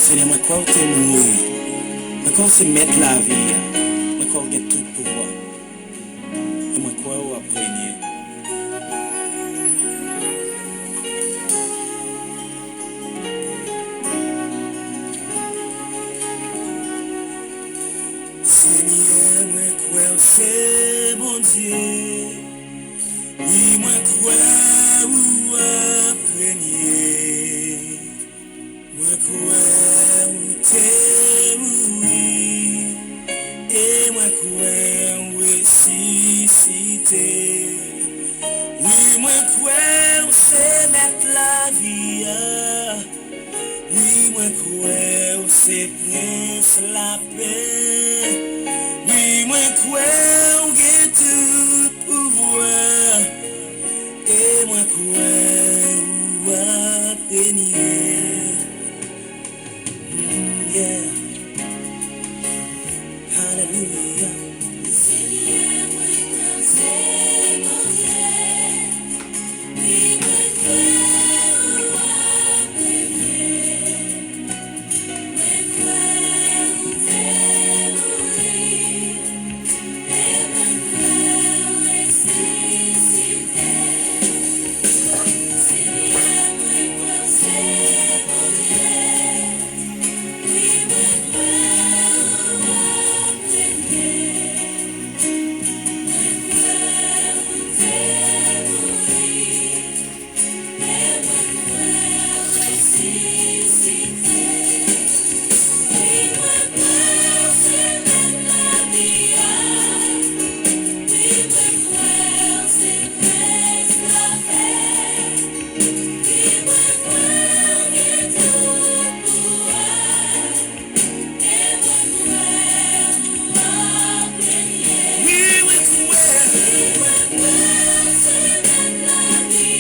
Seigneur, moi crois que tu es mourir. Moi crois que c'est mettre la vie. Moi crois que tu as tout pouvoir. Et moi crois que tu as régner. Seigneur, moi crois que c'est bon Dieu. Oui, moi crois que tu as régner. Moi crois que tu es mourir. Et moi crois ressuscité. Oui, moi crois c'est mettre la vie. Oui, moi crois c'est prince la paix. Oui, moi crois que tout pouvoir. Et moi crois à régner. Yeah. Hallelujah. Seigneur, moi crois c'est mon Dieu. Oui, moi crois à régner. Moi crois t'es mourir. Et moi crois ressuscité. Seigneur, moi crois c'est mon Dieu. Oui, moi crois à régner. Moi crois t'es mourir. Et moi crois ressuscité. Oui, moi crois c'est même la vie. Oui, moi crois c'est presque la paix. Oui, moi crois que tout pouvoir. Et moi crois à régner. Oui, moi crois. Oui, moi crois c'est même la vie. Oui,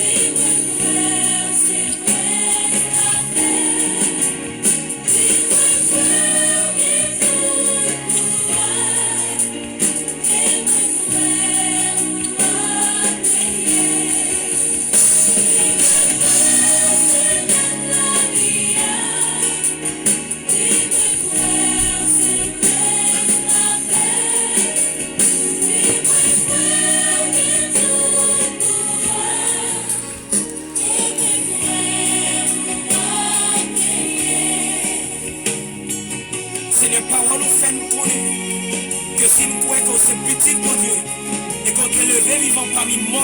moi crois c'est presque la paix. Oui, moi crois que tout pouvoir. Et moi crois à régner. Oui, moi crois c'est même la vie. Oui, moi crois c'est presque la paix. Oui, moi crois que tout pouvoir. Et moi crois à régner. Seigneur, parole nous fait nous connaître que si nous croyons que c'est petit pour Dieu et qu'on est levé vivant parmi moi,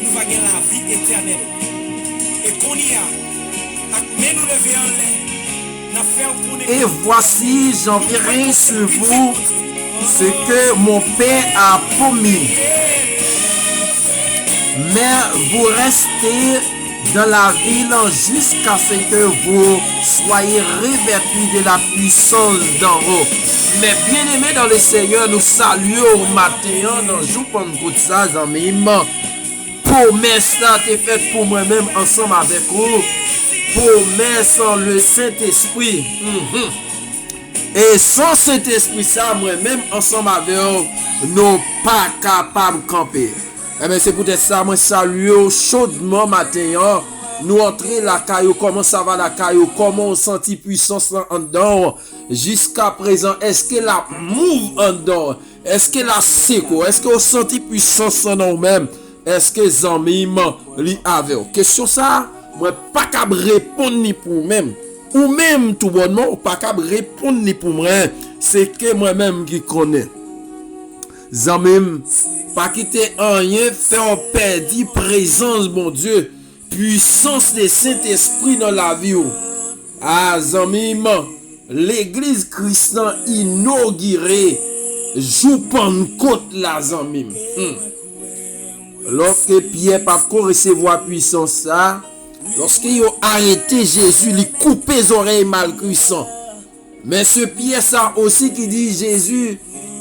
nous va gagner la vie éternelle. Et qu'on y a, mais nous lever en l'air, nous fait connaître. Et voici, j'enverrai sur vous ce que mon Père a promis. Mais vous restez dans la ville jusqu'à ce que vous soyez revêtus de la puissance d'en haut. Mais bien aimés dans le Seigneur, nous saluons au matin dans le jour Pentecôte ça, amis. Promesse ça t'est faite pour moi-même ensemble avec vous. Promesse en le Saint-Esprit. Et sans Saint-Esprit ça, moi-même ensemble avec vous, nous pas capables de camper. Eh bien, c'est peut-être ça, moi salue chaudement matin. Nous entrer la caillou, comment ça va la caillou, comment on sentit puissance en dedans jusqu'à présent. Est-ce que la move en dedans? Est-ce que la seco? Est-ce que on sentit puissance en nous-mêmes? Est-ce que les amis li avec? Question ça, moi pas capable répondre ni pour même. Ou même tout bonnement, pas capable répondre ni pour moi. C'est que moi-même qui connais. Zamim, pas quitter rien, faire perdre présence, mon Dieu, puissance de Saint-Esprit dans la vie. Ah, Zamim, l'église chrétienne inaugurée, jour Pentecôte la Zamim. Lorsque Pierre pas recevoir puissance ça, lorsque il a arrêté Jésus, il coupe les oreilles mal cuisant. Mais ce Pierre ça aussi qui dit Jésus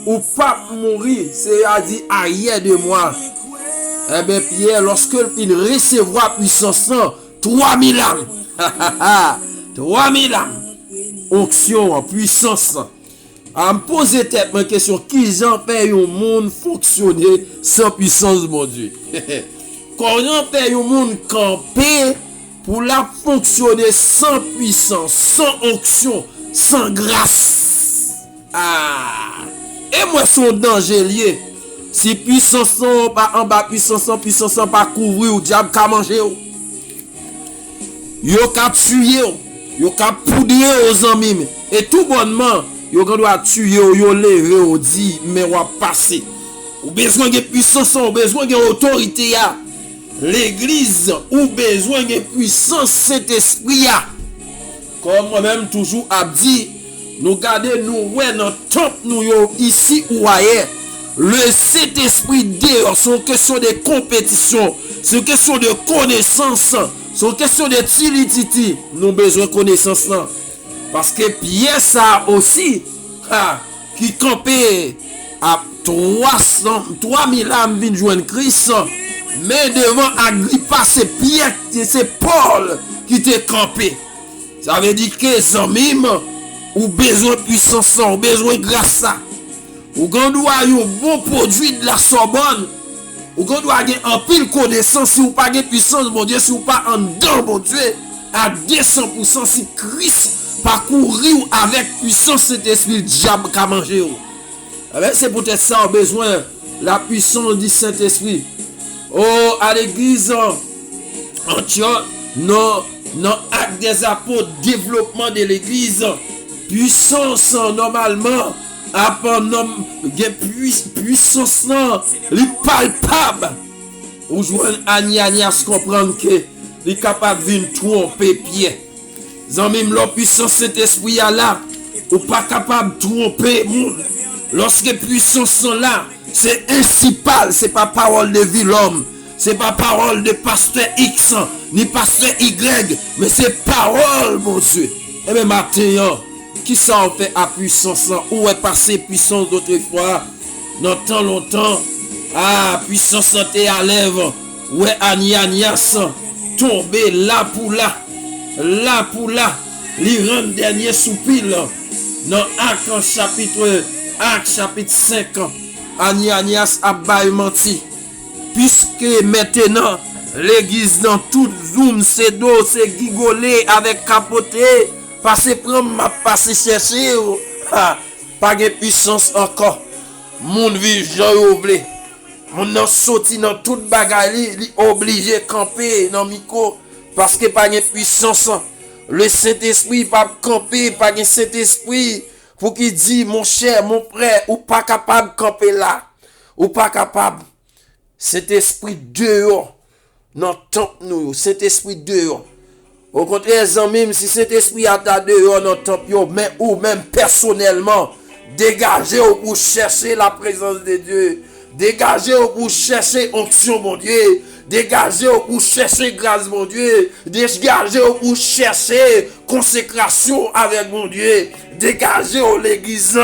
ou pas mourir, c'est à dire arrière de moi. Eh bien Pierre, lorsque il recevra puissance, 3000 âmes. 3000 âmes. Onction en puissance. À me poser tête ma question, qui j'en fait un monde fonctionner sans puissance mon Dieu? Comment fait un monde camper pour la fonctionner sans puissance, sans onction, sans grâce. Ah! Et moi, son danger lié. Si puissance pas en bas, puissance pas couvrir, ou diable ka manger. Yo ka tuer, yo ka poudrer aux amis. Et tout bonnement, yo doit tuer, yo lever, ou dit, mais ou passer. Ou besoin de puissance, ou besoin de autorité. L'église, ou besoin de puissance, cet esprit. Comme moi-même toujours a dit, nous gardons nous ouais dans temple nous ici ou ailleurs. Le Saint-Esprit dehors, c'est une question de compétition, c'est une question de connaissance, c'est une question de utilité. Nous avons besoin de connaissance là. Parce que Pierre ça aussi, qui campait à 3000 âmes viennent joindre Christ. Mais devant Agrippa, c'est Pierre, c'est Paul qui était campé. Ça veut dire que les amis, ou besoin de puissance, ou besoin de grâce. Ou quand doit un bon produit de la Sorbonne, ou quand doit avoir un pile connaissance, si vous pas de puissance, mon Dieu, si vous pas en dedans, mon Dieu, à 200%, si Christ parcourir avec puissance cet esprit diable qu'a mangé. C'est peut-être ça, besoin la puissance du Saint-Esprit. Oh, à l'église Antioche, non, acte des apôtres, développement de l'église, puissance normalement. Puissance non, li palpable. Ou joindre Ananias comprendre que li capable de tromper Pierre. Zanmim la puissance cet esprit là, ou pas capable de tromper monde. Lorsque puissance sont là, c'est principal, c'est pas parole de vie l'homme, c'est pas parole de pasteur X ni pasteur Y, mais c'est parole mon Dieu. Et bien maintenant, qui ça en fait à puissance? Où est passé puissance d'autrefois? Dans tant longtemps. Ah, puissance santé à lèvres. Où est Ananias tombé là pour là. Là pour là. Li rend dernier soupir. Dans Acte chapitre 5. Ananias a bail menti. Puisque maintenant, l'église dans tout zoom, c'est d'eau, c'est gigolé avec capoté. Passer prendre ma passer chercher pas de puissance encore. Mon vie j'en oublié. Mon nan sorti dans toute bagaille li obligé camper dans micro parce que pas de puissance. Le Saint-Esprit pas camper, pas de Saint-Esprit pour qu'il dit mon cher, mon frère, ou pas capable camper là. Ou pas capable. Saint-Esprit dehors. Non temple nous, Saint-Esprit dehors. Au contraire, même si cet esprit a ta dehors dans temple, mais ou même personnellement, dégagez pour chercher la présence de Dieu. Dégagez pour chercher onction, mon Dieu. Dégagez pour chercher grâce, mon Dieu. Dégagez pour chercher consécration avec mon Dieu. Dégagez l'église.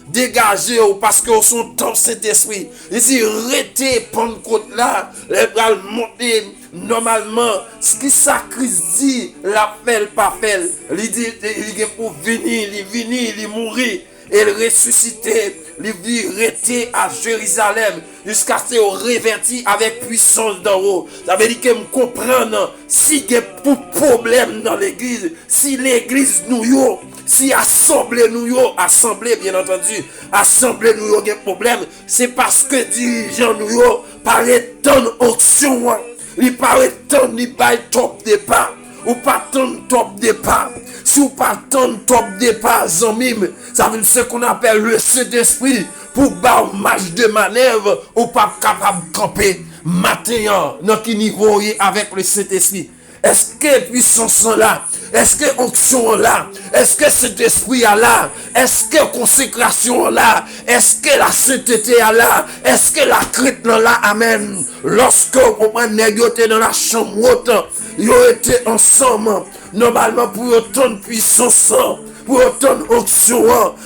Dégagez parce que son temps cet esprit. Ici, arrêtez Pentecôte là, les bras monter normalement. Ce qui ça Christ dit, l'appel pas fait. Il dit, il pour venir, il mourir. Et le ressusciter, il vit rester à Jérusalem jusqu'à ce qu'il réverti avec puissance d'en haut. Ça veut dire que me comprendre si il y a pour problème dans l'église, si l'église nous yo, si assemblée bien entendu, assemblée nous yo, il y a problème, c'est parce que dirigeants nous yo, paraît ton onction, il paraît ton il bail top départ. Ou pas ton top départ. Si ou pas ton top départ, zanmim, ça veut dire ce qu'on appelle le Saint-Esprit pour bar match de manœuvre ou pas capable de camper matin dans quel niveau avec le Saint-Esprit. Est-ce que puissance là? Est-ce que onction là? Est-ce que cet esprit là? Est-ce que consécration là? Est-ce que la sainteté là? Est-ce que la crainte là? Amen. Lorsque on négocier dans la chambre haute, ils ont été ensemble normalement pour autant de puissance, pour autant d'onction,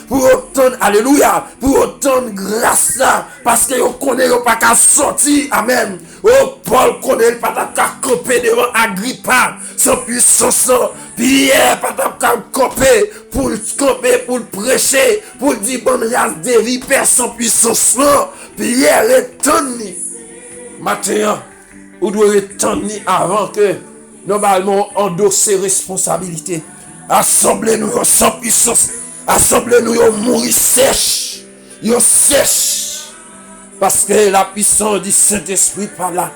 pour autant, alléluia, pour autant de grâce là, parce que vous connaissez pas qu'à sortir, amen. Oh, Paul connaît pas qu'à camper devant Agrippa, sans puissance, Pierre pas qu'à camper, pour prêcher, pour dire bonne race de vipères sans puissance, Pierre est tenu. Maintenant, vous devez attendre avant que normalement, endosser responsabilité. Assemblez-nous sans puissance. Assemblez-nous mourir sèche. Yo sèche. Parce que la puissance du Saint-Esprit pas là.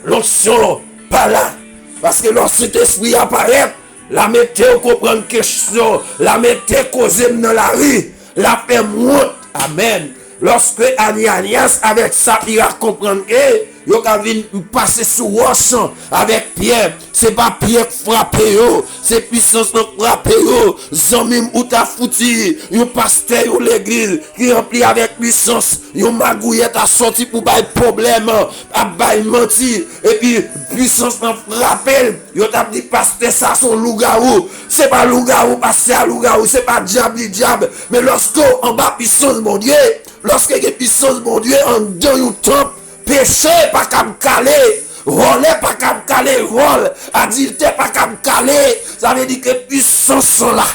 L'onction pas là. Parce que lorsque Saint-Esprit apparaît, la météo comprend question, la météo cause dans la rue, la paix monte. Amen. Lorsque Ananias avec ça, il a comprendre que yo ka vinn passer sous roche avec Pierre, c'est pas Pierre qui frappe yo, c'est puissance qui frappe yo. Zamim ou ta fouti, yo pasteur ou l'église qui rempli avec puissance, yo magouillette a sorti pour bail problème, a bail menti et puis puissance qui frappe, yo t'a dit pasteur ça son loup-garou, c'est pas loup-garou pasteur loup-garou, c'est pas diable, mais lorsque en bas puissance mon Dieu, lorsque il y a puissance mon Dieu en dedans yon temple, péché pas qu'à me caler, voler pas qu'à me caler, vol, adultère pas qu'à me caler, ça veut dire que puissance sont là.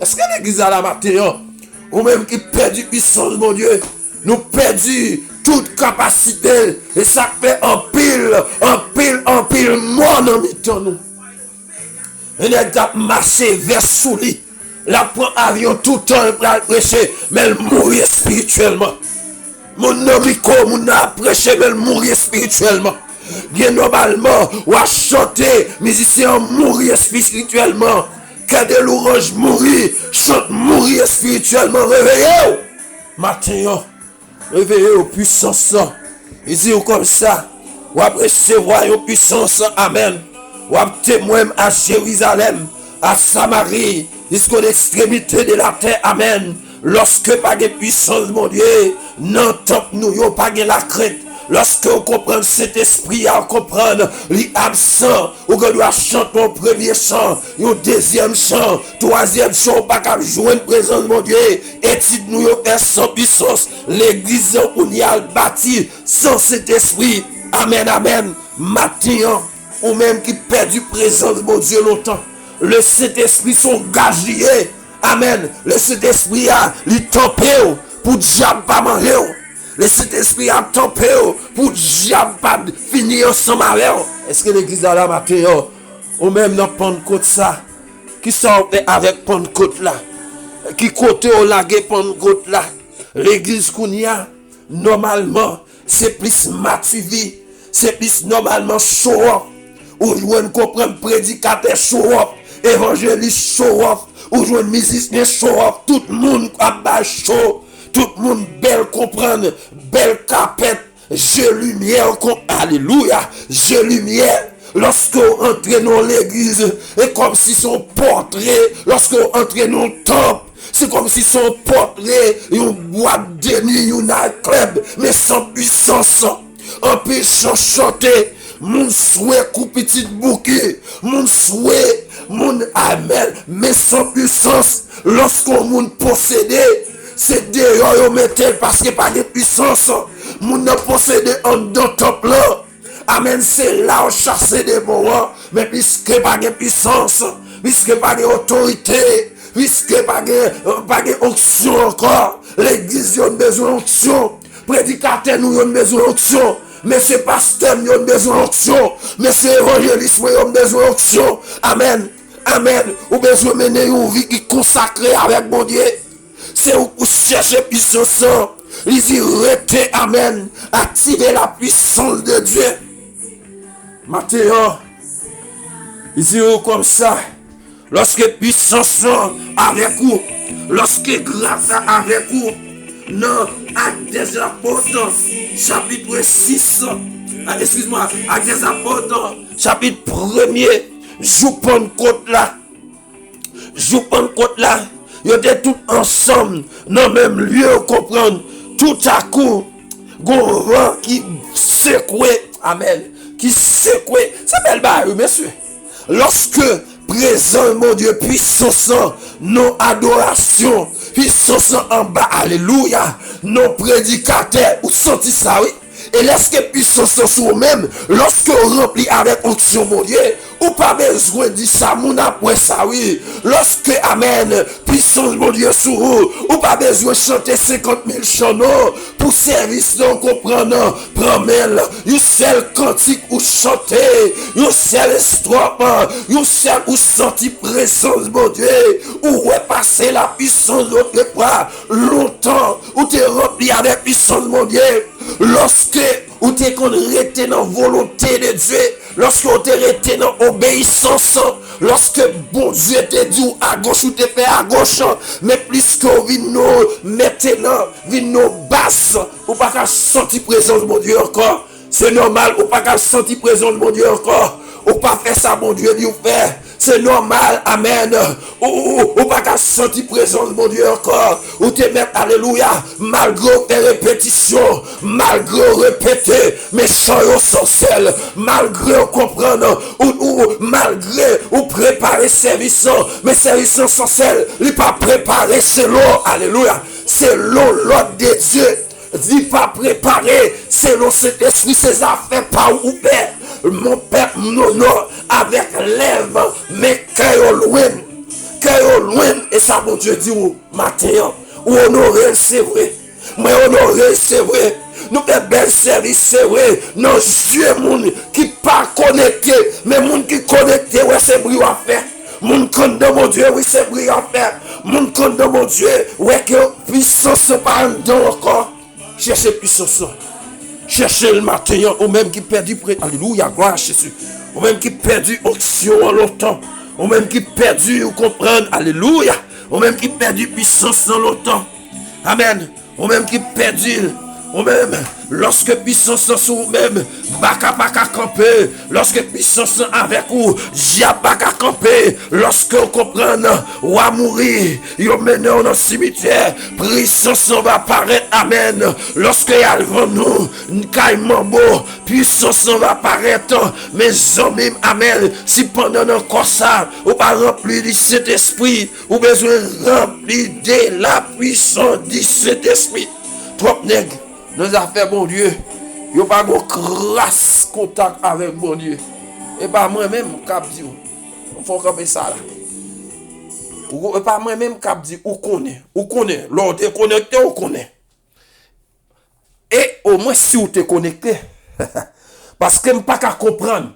Est-ce que l'église à la matin, ou même qui perdu puissance mon Dieu, nous perdu toute capacité, et ça fait en pile, mort dans le temps nous. Et les gars marcher vers sous lui. La prend avion tout le temps pour prêcher, mais elle mourit spirituellement. Mon amico, mon a prêché, mais elle mourit spirituellement. Bien normalement, ou a chanter, musicien mourir spirituellement. Quand de l'orange mourir, chante mourir spirituellement. Réveillez-vous. Matin, réveillez-vous puissance. Il dit comme ça, ou a recevoir une puissance. Amen. Ou a témoin à Jérusalem, à Samarie, jusqu'aux extrémités de la terre. Amen. Lorsque pas de puissance, mon Dieu, non, tant nous n'avons pas de la crainte. Lorsque on comprend cet esprit, on comprend l'absent, on doit chanter un premier chant, un deuxième chant, troisième chant, pas qu'à jouer une présence, mon Dieu. Et nous avons sans puissance, l'église on y a bâti sans cet esprit. Amen, amen. Matin, ou même qui perd du présence, mon Dieu, longtemps. Le Saint-Esprit sont gagés. Amen. Le Saint-Esprit a li tempé pour diable pas manger. Le Saint-Esprit a tempé pour diable pas finir ensemble avec. Est-ce que l'église à la matin ou même dans Pentecôte ça qui sort avec Pentecôte là, qui côté au lagué Pentecôte là, l'église qu'on y a normalement c'est plus mativi, c'est plus normalement show up. Ou jouer comprendre prédicateur show up, évangéliste show up, ou jouer musicien show up, tout le monde a bas show, tout le monde belle comprendre, belle capette, jeu lumière, alléluia, jeu lumière. Lorsque vous entrez dans l'église, c'est comme si son portrait, lorsque vous entrez dans le temple, c'est comme si son portrait, une boîte de nuit, une club, mais sans puissance, en peut chanter. Mon souhait coup petit bouquet, mon souhait, mon amen, mais sans puissance, lorsqu'on moun possédé, c'est dehors yon mettait parce que pas de puissance, mon ne possédé en deux top là, amen, c'est là on chasse des morts, mais puisque pas de puissance, puisque pas d'autorité, puisque pas de onction encore, l'église yon besoin d'onction, prédicateur nous yon besoin d'onction. Mais c'est pasteur, nous avons besoin d'onction. Mais c'est évangéliste, nous avons besoin d'onction. Amen. Amen. Ou besoin de mener une vie qui est consacrée avec mon Dieu. C'est où vous cherchez puissance. Il dit, restez, amen. Activez la puissance de Dieu. Matthieu, il dit comme ça. Lorsque puissance avec vous, lorsque grâce avec vous, non, Actes des Apôtres, chapitre 6, excuse-moi, Actes des Apôtres, chapitre 1er, joue Pentecôte là, ils étaient tous ensemble, dans le même lieu, comprendre, tout à coup, gon vent qui secouait, amen, qui secouait, c'est belle barre, monsieur, lorsque, présent, mon Dieu, puissance, non adoration, puissance en bas, alléluia, non prédicateur, ou senti ça, oui. Et lorsque puissance sur vous-même, lorsque vous rempli avec onction, mon Dieu, Ou pas besoin de ça, mon après ça, oui. Lorsque, amen, puissance, mon Dieu, sur vous. Ou pas besoin de chanter 50 000 chants pour service, non, comprendre, promène, you seul cantique ou chanter, you seul histoire, you seul ou sentir présence, mon Dieu, ou repasser la puissance de votre part, longtemps, ou t'es rempli avec puissance, mon Dieu, lorsque, ou t'es qu'on rete dans volonté de Dieu, lorsque on t'est rete dans obéissance, lorsque bon Dieu te dit à gauche ou te fait à gauche, mais plus que nous maintenant, nos bases, ou pas qu'à sentir présence, mon Dieu, encore. C'est normal, ou pas qu'à sentir présence, mon Dieu, encore. Ou pas faire ça, mon Dieu, nous faire. C'est normal, amen. Ou pas qu'à sentir présence, mon Dieu, encore. Ou te mettre, alléluia, malgré tes répétitions, malgré répéter, mais sans sorcelle, malgré comprendre, ou malgré ou préparer service, mais service sans sorcelle, il pas préparé, c'est l'eau, alléluia, c'est l'ordre de Dieu. Dit pas préparé, selon cet esprit, ses affaires pas ouvert. Mon père m'honore avec lèvres, mais cœur loin, et ça, mon Dieu dit, ou matin, ou honorer, c'est vrai. Mais honorer, c'est vrai. Nous faisons bel service, c'est vrai. Non, Dieu, moun qui pas connecté, mais moun qui connecté, ouais, c'est brillant à faire. Moun compte de mon Dieu, oui, c'est brillant à faire. Moun compte de mon Dieu, ouais, que puissance pas en dedans encore. Cherchez puissance. Cherchez le matin, ou même qui perdu près. Alléluia, gloire à Jésus. Ou même qui perdu onction en longtemps. Ou même qui perdu, ou comprendre. Alléluia. Ou même qui perdu puissance en longtemps. Amen. Ou même qui perdu. Ou même, lorsque puissance sur vous-même, baka camper, lorsque puissance avec vous, j'ai baka camper, lorsque vous comprenez, ou à mourir, vous menez dans le cimetière, puissance va apparaître, amen, lorsque y a devant nous, caïman beau, puissance va apparaître, mes amis, amen, si pendant encore ça, ou pas rempli de cet esprit, ou besoin rempli de la puissance de cet esprit, trop nègre. Nos affaires, bon Dieu, yo pas de grâce contact avec bon Dieu. Et pas moi-même qui dis, il faut camper ça là. Et pas moi-même qui dis, ou connaît, l'on est connecté, ou connaît. Et au moins si vous êtes connecté, parce que je ne peux pas comprendre.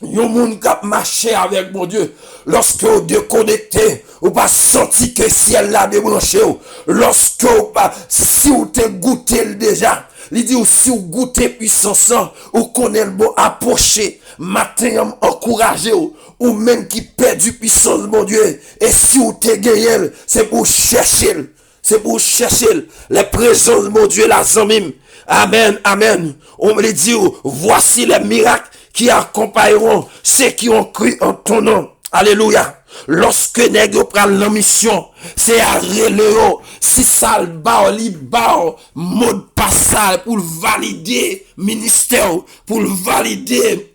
Yon moun kap marché avec mon Dieu. Lorsque vous déconnectez, ou pas senti que ciel là débranché. Lorsque vous pas, si vous te goûté déjà, il dit si vous goûtez puissance, ou connaît le bon approcher, matin encourager ou même qui perd du puissance mon Dieu. Et si vous te gagné, c'est pour chercher. C'est pour chercher les présences mon Dieu la zamim. Amen, amen. On me dit voici les miracles qui accompagneront ceux qui ont cru en ton nom. Alléluia. Lorsque nègre prend la mission, c'est à reléo. Si ça le mode passage pour valider ministère, pour valider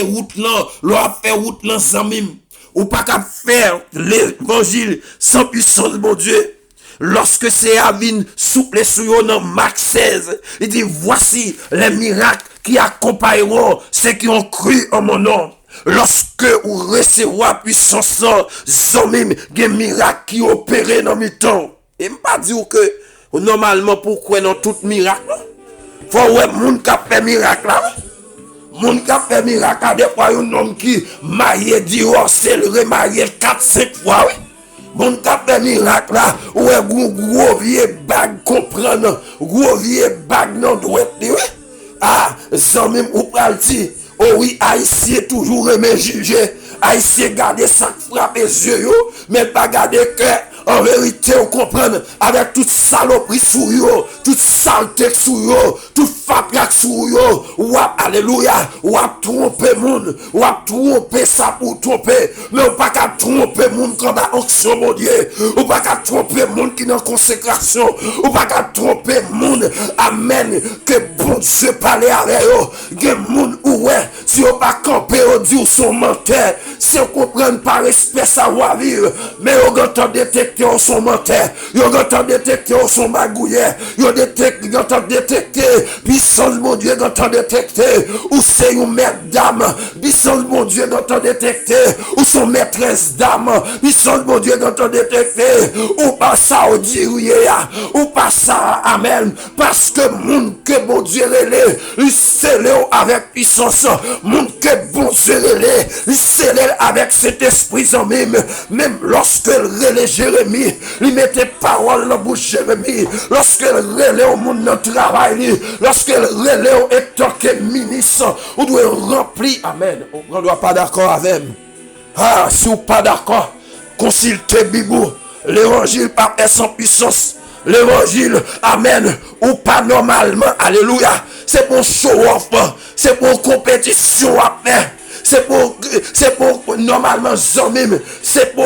route là, l'on fait route là sans même. Ou pas qu'à faire l'évangile sans puissance de mon Dieu. Lorsque c'est Avine souple sur dans Marc 16, il dit voici les miracles qui accompagneront ceux qui ont cru en mon nom. Lorsque vous recevrez puissance, zomim, des miracles qui opèrent dans mes temps. Et pas dire que normalement pourquoi dans tout miracle, faut ouais moun qui fait miracle là. Moun qui fait miracle des fois un homme qui marié divorcé, le remarié 4-5 fois. Moun qui fait miracle là, ouais gros vieux bag comprendre, gros vieux bag non doit ah, zomim ou pral dire oh oui, Haïtien toujours aimé juger. Haïtien garder ça frapper les yeux, mais pas garder cœur. En vérité, on comprend, avec toute saloperie sous yo, toute saleté sous yo, toute fabrique sous yo, alléluia, ou tromper monde, ou tromper ça pour tromper, mais on pas qu'à tromper monde comme à onction, mon Dieu, ou pas qu'à tromper monde qui est en consécration, ou pas qu'à tromper monde, amen, que bon Dieu parle avec eux, que monde ou ouais, Si on pas camper, on dit ou son menteur. Si on comprend par respect savoir-vivre, mais on entend détecter ou son menteur. On entend détecter ou son magouillère. On entend détecter, puissance mon Dieu, on entend détecter, ou c'est une maître d'âme. Puissance mon Dieu, on entend détecter, ou son maîtresse d'âme. Puissance mon Dieu, on entend détecter, ou pas ça, on dit, ou pas ça, amen. Parce que monde que mon Dieu relève, il scellé avec puissance. Monde que bon Dieu relève, il scellé avec cet esprit en même lorsque il relève Jérémie, il mettait parole dans la bouche Jérémie. Lorsque il relève au monde dans le travail, lorsque il relève et toque ministre, on doit remplir. Amen. On ne doit pas d'accord avec. Ah, si vous n'êtes pas d'accord, consultez Bibou. L'évangile par sans puissance. L'évangile, amen, ou pas normalement, alléluia. C'est pour show-off, c'est pour compétition à faire. C'est pour normalement zomim, c'est pour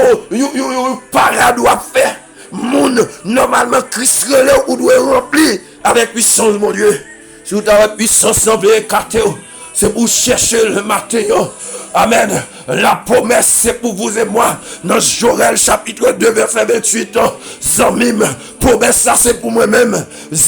parade à faire. Monde normalement Christ relève ou doit remplir avec puissance mon Dieu. Si vous avez puissance semblée écartée, c'est pour chercher le matin. Amen. La promesse c'est pour vous et moi. Dans Joël chapitre 2 verset 28. Zomim, promesse ça c'est pour moi-même.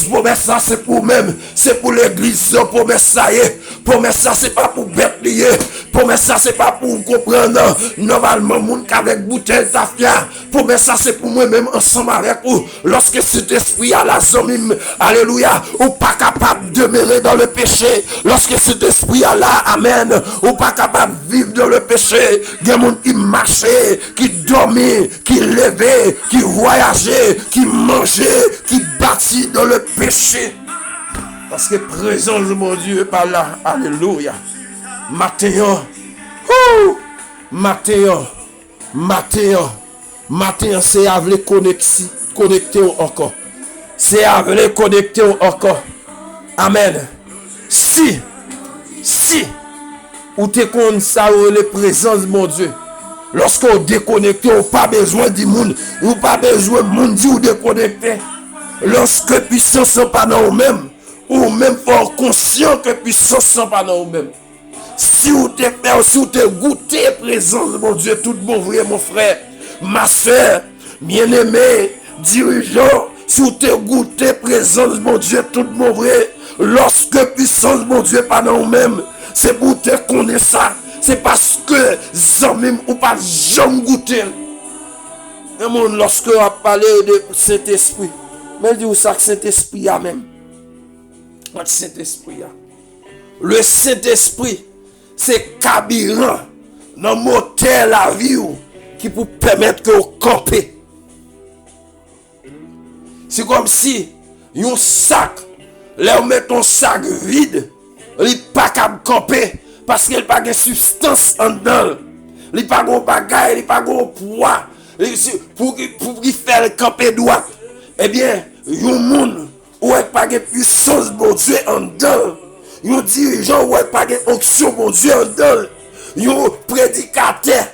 Promesse ça c'est pour moi-même. C'est pour l'église. Promesse ça y est. Promesse ça c'est pas pour bête lié. Promesse ça c'est pas pour comprendre. Normalement moun avec bouteille d'affaire. Promesse ça c'est pour moi-même ensemble avec vous. Lorsque cet esprit à la zomim, alléluia, ou pas capable de demeurer dans le péché. Lorsque cet esprit à là, amen, ou pas capable de vivre dans le péché. Il y a des gens qui marchaient, qui dormaient, qui levaient, qui voyageaient, qui mangeaient, qui bâtit dans le péché. Parce que présence de mon Dieu est par là. Alléluia. Matin, c'est à vous connecter encore. C'est à vous connecter encore. Amen. Si ou te kon ça les présences de mon Dieu. Lorsqu'on déconnecte, on pas besoin du monde, ou pas besoin de monde ou déconnecter. Lorsque puissance n'est pas dans nous-mêmes, ou même fort conscient que puissance n'est pas dans nous-mêmes. Si vous te fait, si vous te goûté présence de mon Dieu, tout bon vrai, mon frère, ma soeur, bien-aimé, dirigeant, si vous te goûté présence de mon Dieu, tout bon vrai, lorsque puissance de mon Dieu n'est pas dans nous-mêmes, c'est pour te connaître ça. C'est parce que Zamim ou pas jamais goûté. Et mon lorsque on a parlé de cet esprit, mais dit où ça que cet esprit a même. What cet esprit a. Le Saint-Esprit, c'est carburant dans le moteur la vie qui peut permettre que vous campez. C'est comme si un sac, là on met ton sac vide, il n'est pas capable de camper parce qu'il n'y a pas de substance en dedans. Il n'y a pas de bagaille, il n'y a pas de poids pour qu'il fasse camper droit. Eh bien, il y a un monde où il n'y a pas de puissance de Dieu en dedans. Il y a un dirigeant où il n'y a pas d'onction de Dieu en dedans. Il y a un prédicateur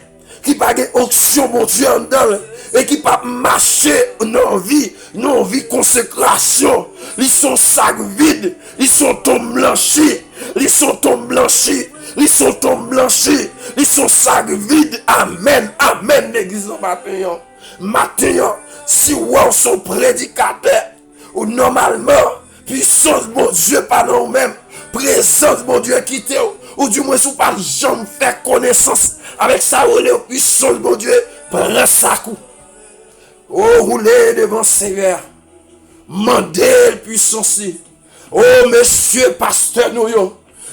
qui n'a pas d'onction de Dieu en dedans. Et qui pas marcher dans la vie consécration. Ils sont sacs vides, ils sont tombes blanchis, ils sont tombes blanchis, ils sont tombes blanchis, ils sont sacs vides. Amen, amen, l'église matin. Matin, si on sont prédicateurs, ou normalement, puissance de mon Dieu par nous-mêmes, présence de mon Dieu quitté, ou du moins, si vous pas jamais faire connaissance avec ça, ou la puissance de mon Dieu, prends ça coup. Oh, roulez devant Seigneur. Mandez puissance. Oh, monsieur pasteur, nous,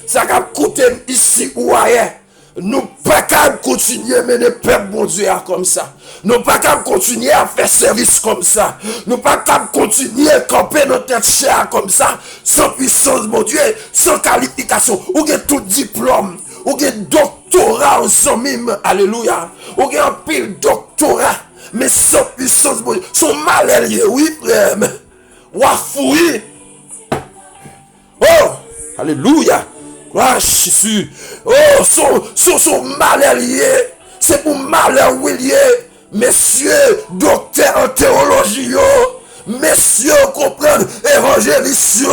ça va coûter ici ou ailleurs. Nous pas qu'à continuer à mener peuple bon Dieu comme ça. Nous pas qu'à continuer à faire service comme ça. Nous pas qu'à continuer à camper notre tête chère comme ça. Sans puissance, mon Dieu, sans qualification. Ou bien tout diplôme. Ou bien doctorat en sommes. Alléluia. Ou bien un pile doctorat. Mais sans puissance, mon Dieu. Son malheur, oui, frère. Wafoui. Oh, alléluia. Ah, Jésus. Oh, son malheur lié. C'est pour malheur lié. Messieurs, docteurs en théologie, messieurs, comprendre, évangéliste,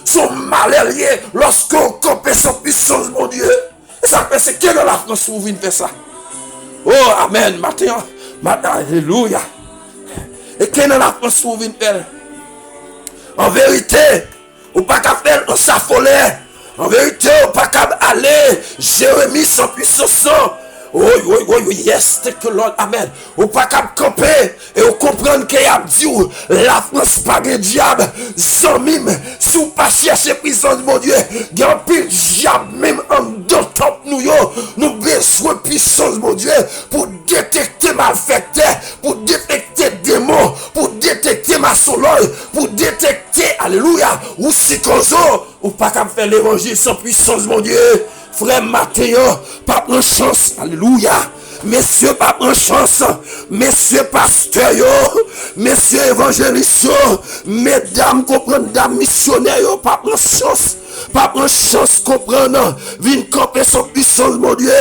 son malheur lié. Lorsqu'on compte sans puissance, mon Dieu. prend pour venir faire ça. Oh, amen. Matin, alléluia. Et qu'est-ce la prend pour venir faire? En vérité, ou pas qu'à faire en s'affoler. En vérité, ou pas qu'à aller. Jérémie sans puissance. Oui, yes, thank you Lord, amen. Ou pas qu'à camper et ou comprendre qu'il y a dit la France pas de diable. Sans mime, si vous pas chercher puissance de mon Dieu, il y a un pile diable même en deux temps nous besoin de puissance de mon Dieu pour détecter malfaiteurs, pour détecter démons, pour détecter maçonnerie, pour détecter, alléluia, ou psychose, ou pas qu'à faire l'évangile sans puissance de mon Dieu. Frère Mathéo, pas prendre chance. Alléluia. Messieurs, pas prendre chance. Messieurs pasteurs, messieurs évangélistes, mesdames, comprendre, dames missionnaires, pas prendre chance. Pas prendre chance, comprendre. Vin camper son puissance, mon Dieu.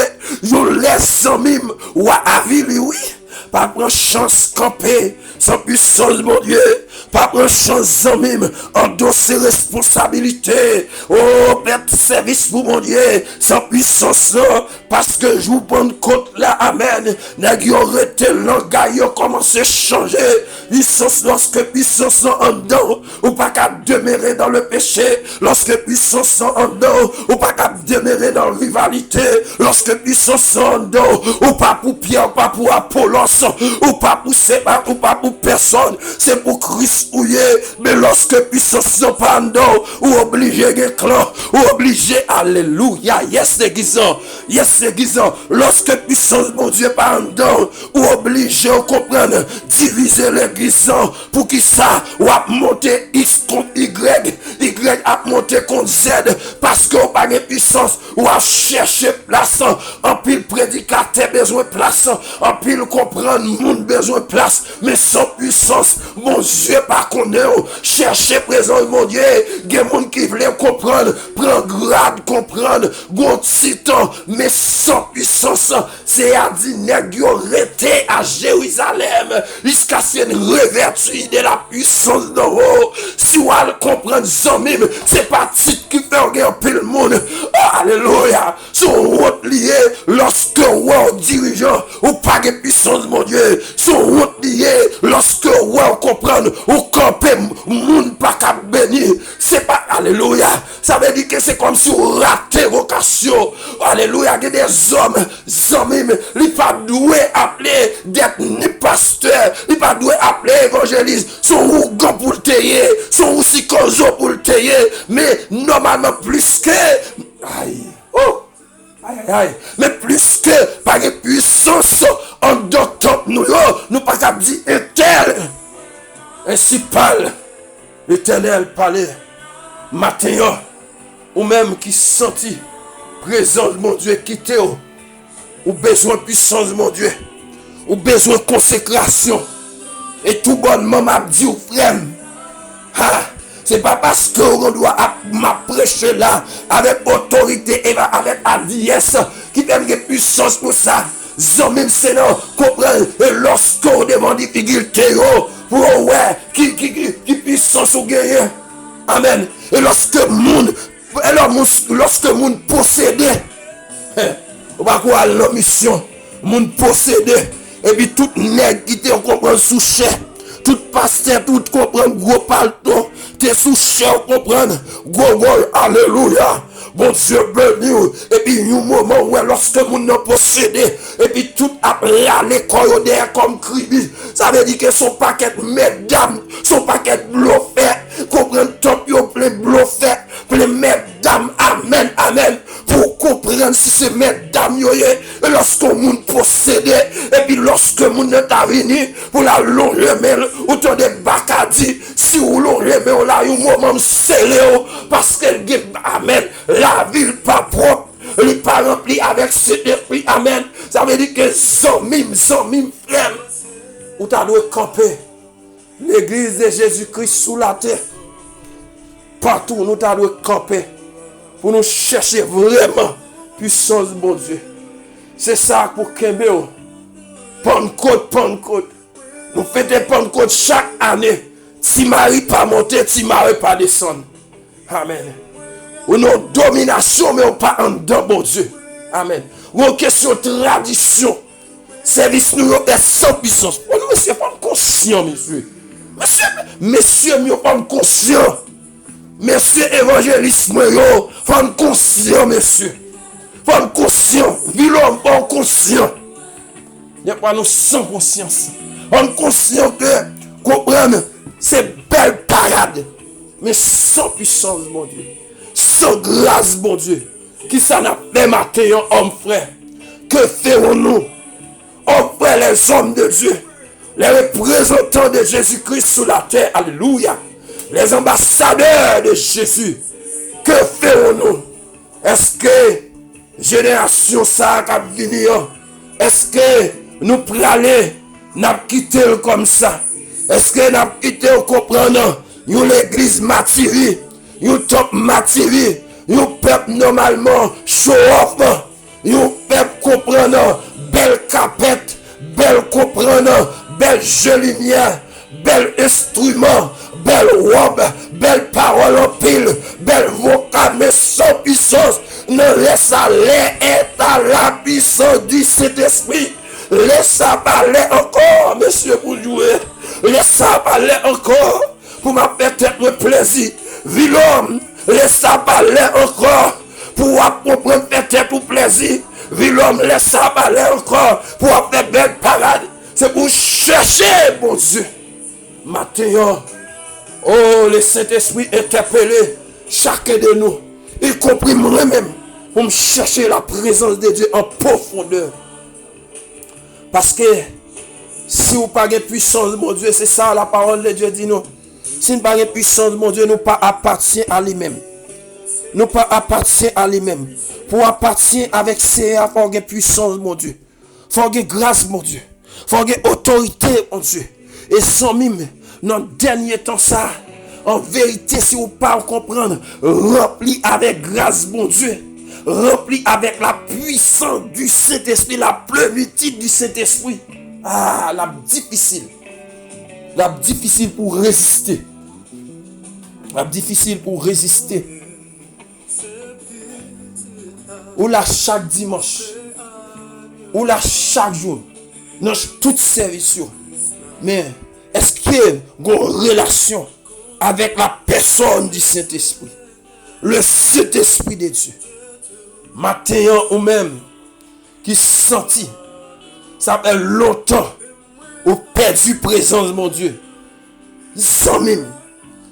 Je laisse en mime. Ou à vivre, oui. Pas prendre chance, camper sans puissance, mon Dieu. Pas prendre chance, en mime. Endosser responsabilité. Oh, perdre service pour mon Dieu. Sans puissance, là. Parce que je vous prends compte là, amen. N'a-t-il arrêté l'engagement, commence à changer. Puissance, lorsque puissance en dedans, ou pas qu'à demeurer dans le péché. Lorsque puissance en dedans, ou pas qu'à demeurer dans la rivalité. Lorsque puissance en dedans, ou pas pour Pierre, pas pour Apollos, ou pas pour Sébat, ou pas pour personne. C'est pour Christ ouillé. Mais lorsque puissance en pas en dedans, ou obligé de clan, ou obligé, alléluia, yes, déguisant, yes, déguisant. Lorsque puissance, mon Dieu, pas en dedans, ou obligé à comprendre, diviser l'église pour qui ça, ou à monter X contre Y, Y a monté contre Z, parce qu'on n'a pas de puissance, ou à chercher place, en pile prédicateur besoin de place, en pile comprendre, monde besoin de place, mais sans puissance, mon Dieu, pas qu'on est, chercher présence, mon Dieu, il y a des gens qui veulent comprendre, prendre grade, comprendre, bon titan, mais sans puissance, c'est à dire, nèg arrêté à Jérusalem, jusqu'à ce revêtu de la puissance d'en haut. Si vous allez comprendre ça même, c'est pas titre qui fait regarder le monde. Oh, alléluia. Son route lié lorsque vous dirigeant ou pas de puissance, mon Dieu. Son route lié lorsque vous comprendre ou camper, monde pas qu'à bénir. C'est pas, alléluia. Ça veut dire que c'est comme si vous ratez vocation. Alléluia. Il y a des hommes même, ils pas doué appeler d'être ni pasteur, ils pas doué appeler évangéliste, sont ougan pour le tailler, sont aussi cozo pour le tailler, mais normalement plus que, aïe, oh, aïe, mais plus que par une puissance en d'autres nous pas qu'à dire éternel, ainsi parle l'Éternel parlait matin, ou même qui sentit présence mon Dieu quitter, ou besoin de puissance mon Dieu, ou besoin de consécration. Et tout bonnement m'a dit ou frère, c'est pas parce que on doit m'apprêcher là avec autorité et avec hardiesse qui donne des puissance pour ça. Même c'est non, comprendre, et lorsqu'on demande des difficultés, pour ouais, qui puissance ou gagner. Amen. Et lorsque moun possédé, on va quoi la mission, moun possédé. Et puis tout nègre qui te comprend sous chair, tout pasteur, tout comprend gros paleton, t'es sous chair comprendre, gros, alléluia. Bon Dieu béni. Et puis un moment où lorsque moun n'a possédé, et puis tout après l'école derrière comme cribi, ça veut dire que son paquet mesdames, son paquet bluffé, comprendre top yo plein bluffé, plein mesdames, amen, amen. Pour comprendre si c'est mesdames yo et lorsque moun possédé, et puis lorsque moun est venu pour la longue main, autant de bacadi, si ou longue main, on a un moment scellé, parce que amen. La ville pas propre, elle n'est pas remplie avec cet esprit, amen. Ça veut dire que zomim, frère, où tu dois camper l'église de Jésus-Christ sous la terre. Partout, nous dois camper pour nous chercher vraiment puissance de mon Dieu. C'est ça pour Kembeo. Pentecôte. Nous fêtons Pentecôte chaque année. Si Marie pas monter, si Marie pas descendre. Amen. Ou non domination, mais on pas en dedans, bon Dieu. Amen. Une question de tradition. Service nous est sans puissance. Oh, nous, monsieur, pas conscient, monsieur. Monsieur, nous pas conscient. Monsieur évangéliste, yo, pas conscient, monsieur. Pas conscient. Vilom, pas conscient. Il n'y a pas nous sans conscience. On est conscient que, comprendre, c'est belle parade. Mais sans puissance, mon Dieu. Sans grâce, mon Dieu. Qui ça n'a fait matin, homme frère? Que ferons-nous? Homme frère, les hommes de Dieu. Les représentants de Jésus-Christ sur la terre. Alléluia. Les ambassadeurs de Jésus. Que ferons-nous? Est-ce que génération ça va venir? Est-ce que nous prenons, nous quittons comme ça? Est-ce que nous quittons comprendre? Nous l'église matirée, nous top matiré, nous peuple normalement show off, nous peuple comprenant, belle capette, belle comprenant, belle jolie lumière, bel instrument, belle robe, belle parole en pile, belle vocable, mais sans puissance. Ne laisse aller être à la puissance du Saint-Esprit. Laisse parler encore, monsieur, pour jouer. Laisse parler encore, pour ma peut-être plaisir. Vilhomme, laisse parler encore, pour comprendre peut-être pour plaisir. Vilhomme, laisse parler encore, pour faire belle parade. C'est pour chercher, mon Dieu. Matin, oh, le Saint-Esprit interpellé chacun de nous, y compris moi-même, pour me chercher la présence de Dieu en profondeur. Parce que si vous n'avez pas de puissance, mon Dieu, c'est ça la parole de Dieu dit nous. Si nous n'avons pas de puissance, mon Dieu, nous pas appartient à lui-même. Nous pas appartient à lui-même. Pour appartenir avec ces, il faut avoir puissance, mon Dieu. Il faut avoir grâce, mon Dieu. Il faut avoir autorité, mon Dieu. Et sans mime, dans le dernier temps, ça, en vérité, si vous ne pouvez pas comprendre, rempli avec grâce, mon Dieu. Rempli avec la puissance du Saint-Esprit, la plénitude du Saint-Esprit. Ah, la difficile. La difficile pour résister. La difficile pour résister. Ou là chaque dimanche. Ou là chaque jour. Dans toute service. Mais est-ce qu'il y a une relation avec la personne du Saint-Esprit? Le Saint-Esprit de Dieu. Matin ou même qui senti, ça fait longtemps ou perdu présence, mon Dieu. Sans même,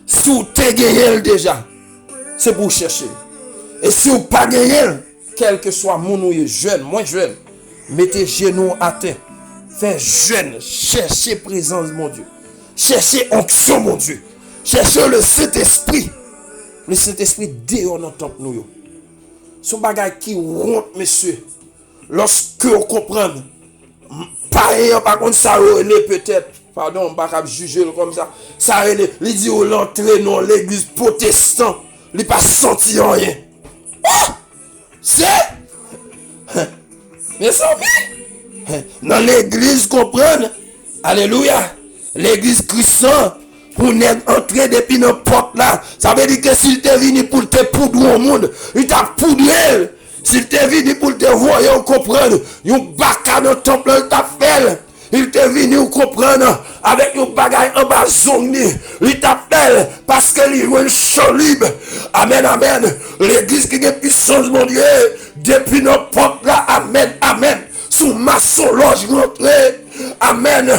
si vous avez gagné déjà, c'est pour chercher. Et si vous pas gagné, quel que soit mon ou jeune, moins jeune, mettez genoux à terre. Faites jeune, cherchez présence, mon Dieu. Cherchez onction, mon Dieu. Cherchez le Saint-Esprit. Le Saint-Esprit dehors dans temple nous. Son bagage qui honte, monsieur. Lorsque vous comprenez, pareil, par contre, ça relève peut-être, pardon, on ne va pas juger comme ça. Ça relève, il dit où l'entrée dans l'église protestante, il n'a pas senti rien. Oh! C'est? Mais ça, dans l'église, comprenez? Alléluia. L'église chrétienne, pour n'entrer depuis nos portes là, ça veut dire que s'il t'est venu pour te poudrer au monde, il t'a poudré. S'il t'est venu pour te voir, on comprendre, il baka dans le temple, il t'a fait. Il t'est venu comprendre avec un bagage en bas zone, il t'appelle parce que il est champ libre. Amen, amen. L'église qui est puissance, mon Dieu, depuis nos portes là, amen, amen. Sous maçon loge rentré, amen.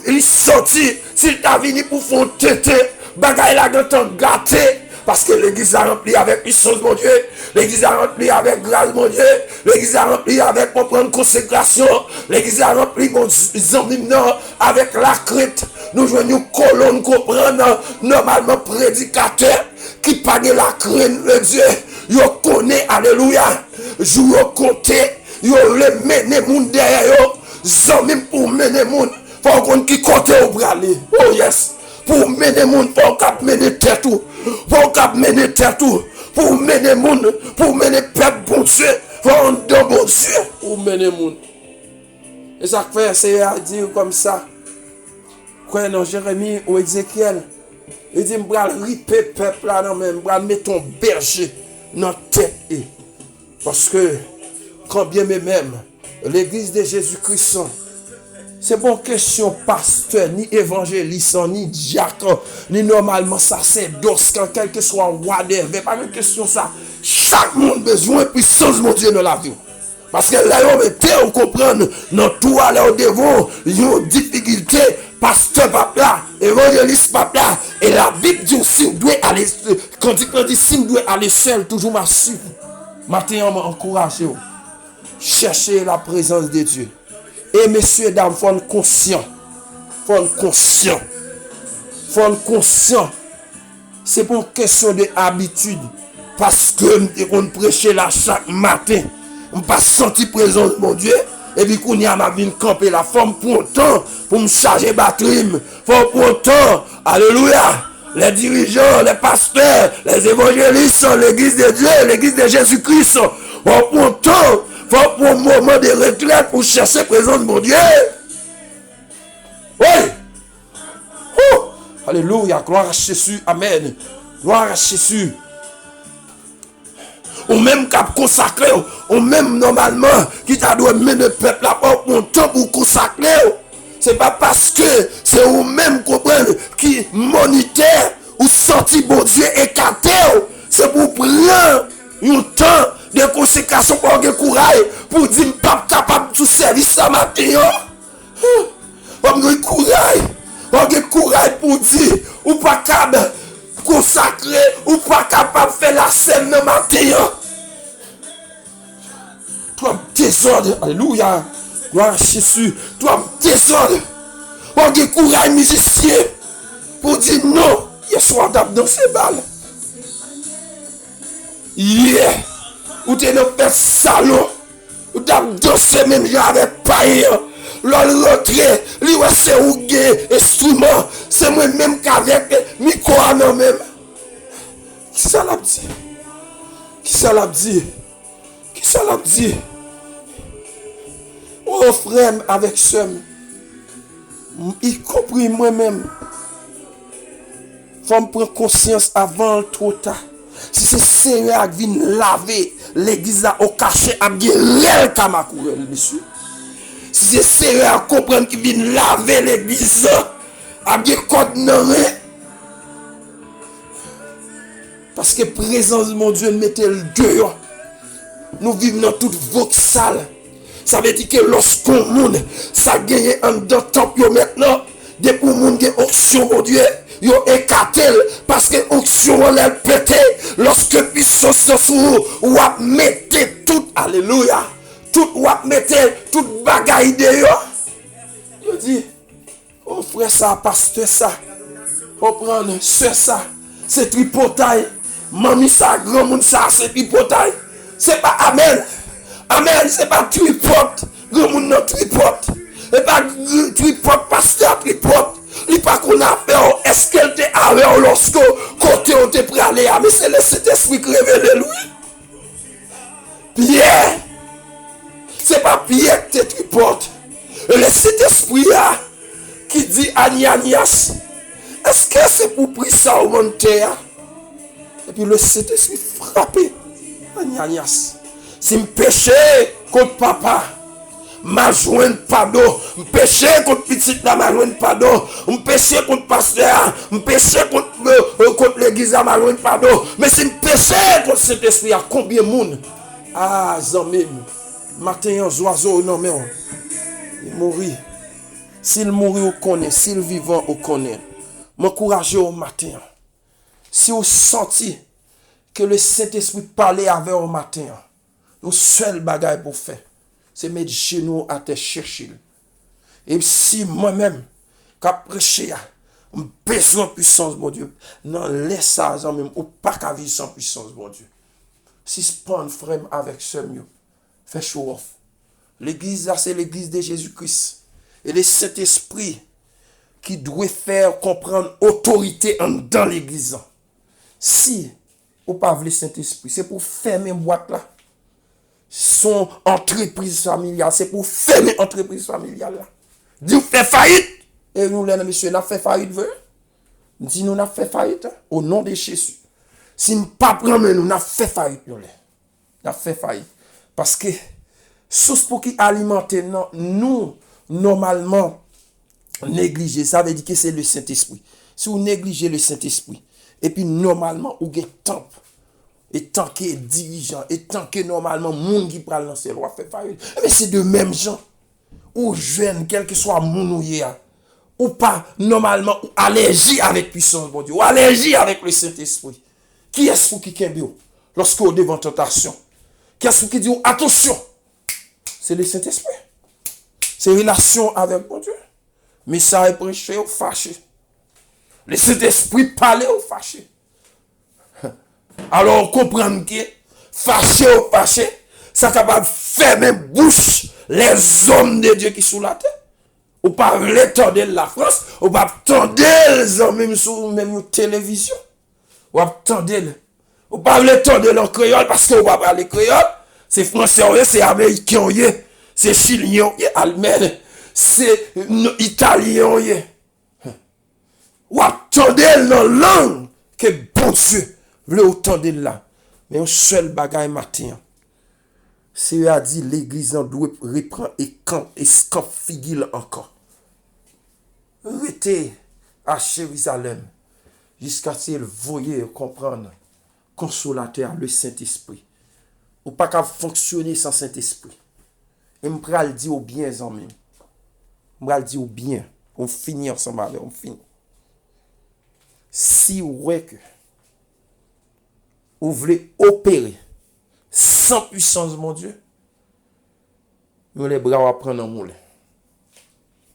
Il sorti, s'il t'a venu pour faire tété, bagage là dans ton gâté. Parce que l'église a rempli avec puissance, mon Dieu. L'église a rempli avec grâce, mon Dieu. L'église a rempli avec comprendre consécration. L'église a rempli, mon Dieu, avec la crête. Nous jouons une colonne, comprendre, normalement prédicateur, qui pague la crête de Dieu. Yo connaît, alléluia. Jou yo compté, yo le mener moun derrière yo. Zami pour mener moun. Faut qu'on qui compte au bras. Oh yes. Pour mener moun, pour cap mener tête tout. Pour cap mener tête tout. Pour mener moun, pour mener peuple bon Dieu. Pour un don bon Dieu. Pour mener moun. Et ça fait, c'est à dire comme ça. Quoi dans Jérémie ou Ézéchiel. Il dit, m'bral riper peuple là, non mais m'bral mettre ton berger dans tête. Parce que, quand bien même l'église de Jésus-Christ, c'est bon question pasteur, ni évangéliste, ni diacre, ni normalement sacerdoce, quel que soit whatever, pas une question ça. Chaque monde besoin de puissance, mon Dieu, dans la vie. Parce que là, on comprend, dans tout à l'heure devant, il y a une difficulté, pasteur papa, évangéliste papa, et la Bible dit aussi, doit aller, quand il dit, si doit aller seul, toujours massif. Maintenant, on m'encourage, chercher la présence de Dieu. Et messieurs, dames, faut être conscient. Faut être conscient. Faut être conscient. C'est pour une question d'habitude. Parce que on prêchait là chaque matin. On pas senti présence de mon Dieu. Et puis qu'on y a ma vie camper la forme pour un temps. Pour me charger batterie. Faut pour un temps. Alléluia. Les dirigeants, les pasteurs, les évangélistes, l'église de Dieu, l'église de Jésus-Christ. Faut pour un temps. Faut pour un moment de retraite pour chercher la présence de mon Dieu. Oui. Oh. Alléluia. Gloire à Jésus. Amen. Gloire à Jésus. Ou même cap consacré. Ou même normalement qui t'a doit mener le peuple là pour un temps pour consacrer. C'est pas parce que c'est ou même comprendre qui moniteur ou sorti bon Dieu écarté. C'est pour prendre un temps de consécration pour avoir courage pour dire pas capable de service ça matin. Avoir courage. Avoir courage pour dire ou pas capable consacrer ou pas capable de faire la scène le matin. Toi désordre. Alléluia. Gloire à Jésus. Toi désordre. Avoir courage musicien pour dire non. Hier soir dans ces balles. Yeah. Ou t'es dans le salon, ou t'as dansé même avec paille, l'on rentre, lui c'est ou gay, instrument, c'est moi-même qu'avec micro non même. Qui ça l'a dit? Qui ça l'a dit? Qui ça l'a dit? Oh frère avec soeur, y compris moi-même, faut me prendre conscience avant trop tard. Si c'est Seigneur qui vient laver l'église au cachet, à bien réel kamakourel, monsieur. Si c'est Seigneur qui comprend qui vient laver l'église, à bien condamner. Parce que présence de mon Dieu mettez le dehors. Nous vivons dans toute vox sale. Ça veut dire que lorsqu'on monde, ça gagne en dedans temple maintenant, des pour monde qui auction, mon Dieu. Yo écarté parce que onction l'a pété lorsque puissance sous ou a mettre tout alléluia tout ou a mettre toute bagaille de yo. Yo dit oh frère ça pasteur ça on prend ça c'est tripotaille mamie ça grand monde ça c'est tripotaille c'est pas amen amen c'est pas tripote grand monde non tripote et pas tripote pasteur tripote. Il pas qu'on a fait, est-ce qu'elle te avait lorsque côté on te prêt à aller, mais c'est le Saint-Esprit qui révèle lui. Pierre, c'est pas Pierre qui te tripote. Le Saint-Esprit là, qui dit Ananias, est-ce que c'est pour prier ça au monter? Et puis le Saint-Esprit frappé Ananias. Si me péché contre papa, ma joindre pardon, me péché contre petite là, ma joindre pardon, me péché contre pasteur, me péché contre l'église ma joindre pardon, mais si me péché contre cet esprit à combien de monde? Ah, zami, matin un oiseau non mais il mourit. S'il mourit on connaît, s'il vivant on connaît. M'encourager au matin. Si vous sentez que le Saint-Esprit parlait avec au matin, le seul bagage pour faire c'est mettre genoux à te chercher. Et si moi-même, quand prêcher, j'ai besoin de puissance, mon Dieu, non, laisse ça, même, ou pas qu'à vivre sans puissance, mon Dieu. Si ce pas un frère avec ce mieux, fais show off. L'église là, c'est l'église de Jésus-Christ. Et le Saint-Esprit qui doit faire comprendre autorité dans l'église. Si, ou pas le Saint-Esprit, c'est pour fermer boîte là. Son entreprise familiale, c'est pour fermer entreprise familiale là. Dieu fait faillite. Et nous, les messieurs, nous avons fait faillite. Dis nous, avons fait faillite au nom de Jésus. Si nous ne pas prendre, nous avons fait faillite. Nous avons fait faillite. Parce que Source pour qui alimenter non, nous, normalement, négliger. Ça veut dire que c'est le Saint-Esprit. Si vous négligez le Saint-Esprit, et puis normalement, vous avez temps, et tant que dirigeant, et tant que normalement, monde qui parle dans ces lois, fait pas. Mais c'est de même gens, ou jeunes, quel que soit mon ou yé, ou pas, normalement, ou allergie avec puissance, bon Dieu, ou allergie avec le Saint-Esprit. Qui est-ce qui kembe lorsque vous devant tentation? Qui est-ce qui dit attention? C'est le Saint-Esprit. C'est relation avec mon Dieu. Mais ça est prêché ou fâché. Le Saint-Esprit parle ou fâché. Alors on comprend que fâché ou fâché, ça capable de fermer bouche les hommes de Dieu qui sont la terre. Ou pas l'étendre la France, ou pas tendre même sur même télévision. Ou pas tendre, ou pas l'étendre en créole parce que ou pas parler créole. C'est français, c'est américain, c'est chilien, allemand, c'est italien. Ou attendez dans la langue que bon Dieu veut attendre là. Mais un seul bagaille matin, c'est a dit l'église doit reprendre et camp figure encore. Restez à Jérusalem jusqu'à ce qu'il voyez comprendre consolateur le Saint-Esprit. Ou pas qu'à fonctionner sans Saint-Esprit. Et je vais le dire au bien, amis. Je vais le dire au bien. On finit ensemble avec, on finit. Si vous voyez que vous voulez opérer sans puissance, mon Dieu, nous les bras à prendre en moulin.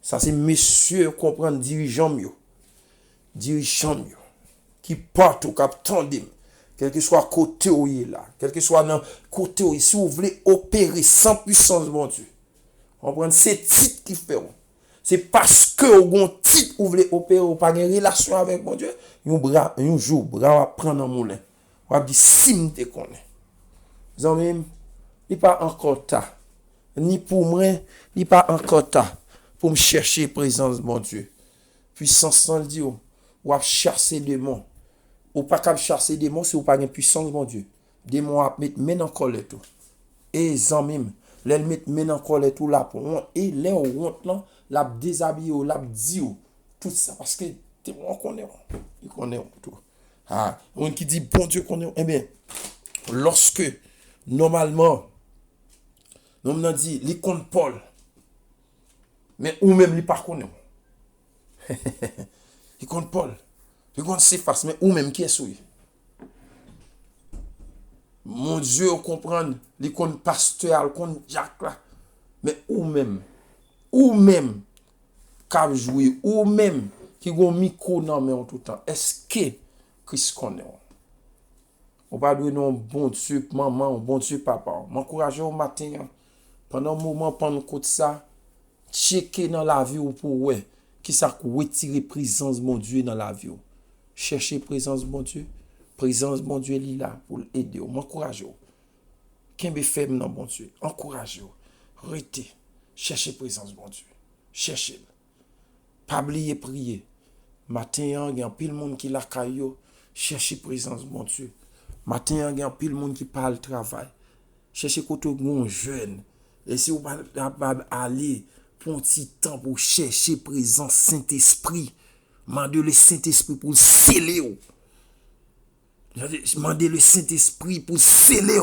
Ça, c'est monsieur comprendre, dirigeant mieux. Dirigeant mieux. Qui porte au cap tandem. Quel que soit côté où il est là, quel que soit dans côté où il est, si vous voulez opérer sans puissance, mon Dieu, comprenez, c'est titre qui fait. C'est parce que vous avez un titre vous voulez opérer, vous pas une relation avec mon Dieu, un jour, bras va prendre un moulin. Vous va dire, si vous te connaissez. Vous avez il n'est pas encore tard. Ni pour moi, il n'est pas encore tard pour me chercher présence, mon Dieu. Puissance sans le dire, ou à chercher des démons. Ou pas qu'à chasser des démons si vous pas une puissance, mon Dieu. Des démons à mettre men en colère tout. Et zanmim, les mettre men en colère tout là pour et les honte là, la déshabiller ou la dit tout ça parce que on connaît, il connaît tout. Ah, on qui dit bon Dieu connaît. Eh bien, lorsque normalement nous m'en dit les compte Paul mais ou même les pas connaît. Il compte Paul. Tu comptes Cephas, mais ou même qui est souillé. Mon Dieu, on comprend, les comptes pasteur, compte Jacques là. Mais ou même, cap jouer, ou même, qui ont micro dans mais en tout temps. Est-ce que Christ connaît? On va donner un bon Dieu, maman, un bon Dieu, papa. M'encourager au matin, pendant un moment, pendant côté ça, checker dans la vie ou pour ouais, qui ça retirer présence, mon Dieu, dans la vie. Chercher présence, mon Dieu. Présence, mon Dieu, il est là pour l'aider. M'encourager. Qu'est-ce fait non, mon Dieu? Encouragez. Restez. Cherchez présence, mon Dieu. Cherchez. Pas oublier prier. Matin, il y a pile monde qui la caillou. Cherchez présence, mon Dieu. Matin, il y a pile monde qui parle travail. Cherchez côté mon jeune. Et si vous aller pour un petit temps pour chercher présence Saint-Esprit. Mandez le Saint-Esprit pour sceller. Mandez le Saint-Esprit pour sceller.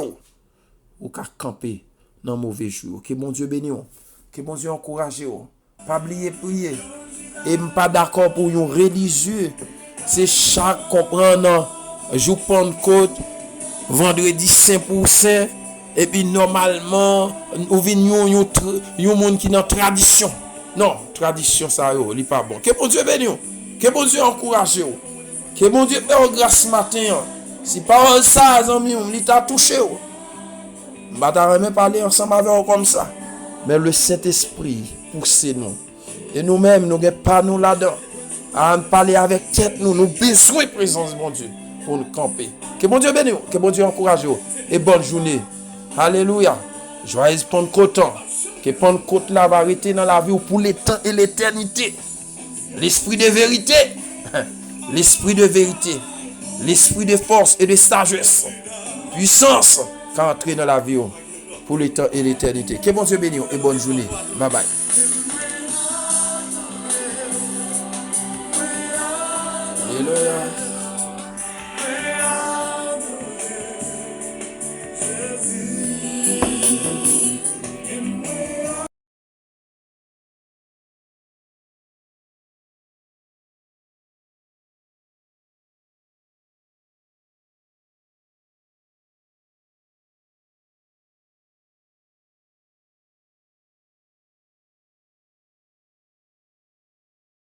Ou qu'à camper dans mauvais jour. Que bon Dieu bénisse. Que bon Dieu encourage. Pas oublier prier. Et pas d'accord pour un religieux. C'est chaque comprendre jour Pentecôte, vendredi Saint pour Saint. Et puis normalement, on vient un monde qui dans tradition. Non, tradition ça yo, li pas bon. Que bon Dieu bénisse. Que bon Dieu encourage. Que bon Dieu fait grâce matin. Si pas ça, amis, on t'a touché. On va même parler ensemble avec vous comme ça. Mais le Saint-Esprit pousse nous. Et nous-mêmes, nous n'avons pas nous là-dedans. À parler avec tête, nous avons besoin de présence, mon Dieu, pour nous camper. Que bon Dieu bénisse. Que bon Dieu encourage. Et bonne journée. Alléluia. Joyeuse Pentecôte. Que Pentecôte là va arrêter dans la vie pour les temps et l'éternité. L'esprit de vérité, l'esprit de vérité, l'esprit de force et de sagesse, puissance, quand entrer dans la vie. pour le temps et l'éternité. Que bon Dieu bénisse et bonne journée. Bye bye. Alléluia.